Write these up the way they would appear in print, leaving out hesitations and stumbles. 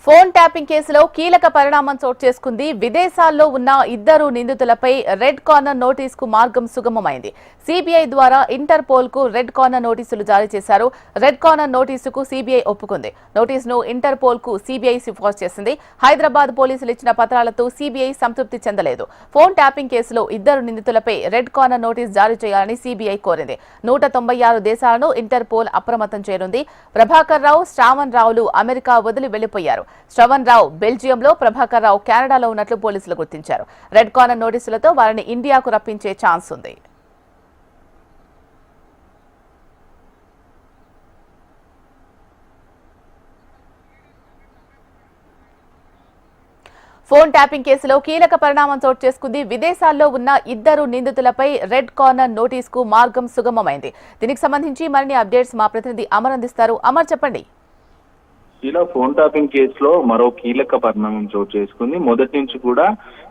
Phone tapping కేసులో కీలక పరిణామం చోటు చేసుకుంది. విదేశాల్లో ఉన్న ఇద్దరు నిందితులపై రెడ్ కార్నర్ నోటీస్ కు మార్గం సుగమమైంది. సిబిఐ ద్వారా ఇంటర్పోల్ కు రెడ్ కార్నర్ నోటీసులు జారీ చేశారు. రెడ్ కార్నర్ నోటీసుకు సిబిఐ ఒప్పుకుంది. నోటీసును ఇంటర్పోల్ కు సిబిఐ సిఫార్సు చేసింది. హైదరాబాద్ పోలీసులు ఇచ్చిన పత్రాలతో సిబిఐ సంతృప్తి చెందలేదు. ఫోన్ ట్యాపింగ్ కేసులో ఇద్దరు నిందితులపై రెడ్ కార్నర్ నోటీస్ జారీ చేయాలని సిబిఐ కోరింది. 196 దేశాలను ఇంటర్పోల్ అప్రమత్తం చేయనుంది. ప్రభాకర్ రావు, శ్రావణ్ రావులు అమెరికా వదిలి వెళ్లిపోయారు. శ్రవణ్ రావు బెల్జియంలో, ప్రభాకర్ రావు కెనడాలో ఉన్నట్లు పోలీసులు గుర్తించారు. రెడ్ కార్నర్ నోటీసులతో వారిని ఇండియాకు రప్పించే ఛాన్స్ ఉంది. ఫోన్ ట్యాపింగ్ కేసులో కీలక పరిణామం చోటు చేసుకుంది. విదేశాల్లో ఉన్న ఇద్దరు నిందితులపై రెడ్ కార్నర్ నోటీస్ కు మార్గం సుగమమైంది. దీనికి సంబంధించి మరిన్ని అప్డేట్స్ మా ప్రతినిధి అమర్ అందిస్తారు. అమర్, చెప్పండి. ఇలా ఫోన్ టాపింగ్ కేసులో మరో కీలక పరిణామం చోటు చేసుకుంది. మొదటి నుంచి కూడా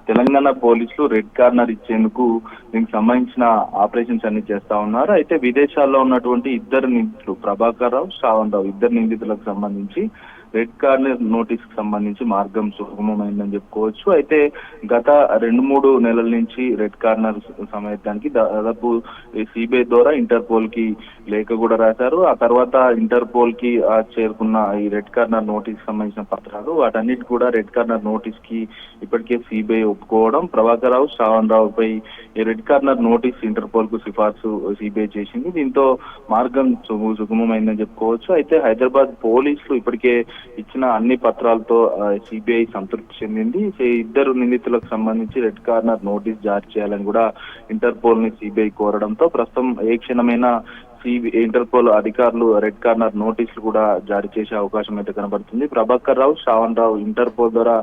తెలంగాణ పోలీసులు రెడ్ కార్నర్ ఇచ్చేందుకు దీనికి సంబంధించిన ఆపరేషన్స్ అన్ని చేస్తా ఉన్నారు. అయితే విదేశాల్లో ఉన్నటువంటి ఇద్దరు నిందితులు ప్రభాకర్ రావు, శ్రావణ్ రావు ఇద్దరు నిందితులకు సంబంధించి రెడ్ కార్నర్ నోటీస్ కి సంబంధించి మార్గం సుగమమైందని చెప్పుకోవచ్చు. అయితే గత 2-3 నెలల నుంచి రెడ్ కార్నర్ సమయానికి దాదాపు సిబిఐ ద్వారా ఇంటర్పోల్ కి లేఖ కూడా రాశారు. ఆ తర్వాత ఇంటర్పోల్ కి చేరుకున్న ఈ రెడ్ కార్నర్ నోటీస్ సంబంధించిన పత్రాలు వాటన్నిటి కూడా రెడ్ కార్నర్ నోటీస్ కి ఇప్పటికే సిబిఐ ఒప్పుకోవడం, ప్రభాకర్ రావు, శ్రావణ్ రావుపై ఈ రెడ్ కార్నర్ నోటీస్ ఇంటర్పోల్ కు సిఫార్సు సిబిఐ చేసింది. దీంతో మార్గం సుగమమైందని చెప్పుకోవచ్చు. అయితే హైదరాబాద్ పోలీసులు ఇప్పటికే ఇచ్చిన అన్ని పత్రాలతో సిబిఐ సంతృప్తి చెందింది. ఇద్దరు నిందితులకు సంబంధించి రెడ్ కార్నర్ నోటీస్ జారీ చేయాలని కూడా ఇంటర్పోల్ ని సిబిఐ కోరడంతో ప్రస్తుతం ఏ క్షణమైనా ఇంటర్పోల్ అధికారులు రెడ్ కార్నర్ నోటీసులు కూడా జారీ చేసే అవకాశం అయితే కనబడుతుంది. ప్రభాకర్ రావు, శ్రావణ్ రావు ఇంటర్పోల్ ద్వారా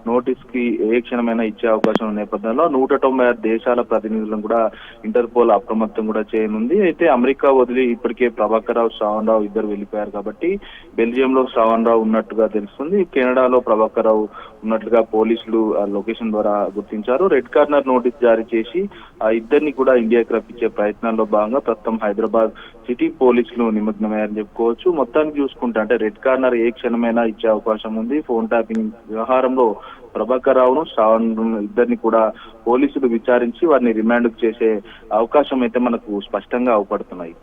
నోటీస్ కి ఏ క్షణమైనా ఇచ్చే అవకాశం ఉన్న నేపథ్యంలో 196 దేశాల ప్రతినిధులను కూడా ఇంటర్పోల్ అప్రమత్తం కూడా చేయనుంది. అయితే అమెరికా వదిలి ఇప్పటికే ప్రభాకర్ రావు, శ్రావణ్ రావు ఇద్దరు వెళ్ళిపోయారు కాబట్టి బెల్జియంలో శ్రావణ్ రావు ఉన్నట్టుగా తెలుస్తుంది. కెనడాలో ప్రభాకర్ రావు ఉన్నట్లుగా పోలీసులు లొకేషన్ ద్వారా గుర్తించారు. రెడ్ కార్నర్ నోటీస్ జారీ చేసి ఆ ఇద్దరిని కూడా ఇండియాకి రప్పించే ప్రయత్నాల్లో భాగంగా ప్రస్తుతం హైదరాబాద్ సిటీ పోలీసులు నిమగ్నమయ్యారని చెప్పుకోవచ్చు. మొత్తానికి చూసుకుంటే అంటే రెడ్ కార్నర్ ఏ క్షణమైనా ఇచ్చే అవకాశం ఉంది. ఫోన్ ట్యాపింగ్ వ్యవహారంలో ప్రభాకర్ రావును, శ్రావణ్ ఇద్దరిని కూడా పోలీసులు విచారించి వారిని రిమాండ్ చేసే అవకాశం అయితే మనకు స్పష్టంగా అవపడుతున్నాయి.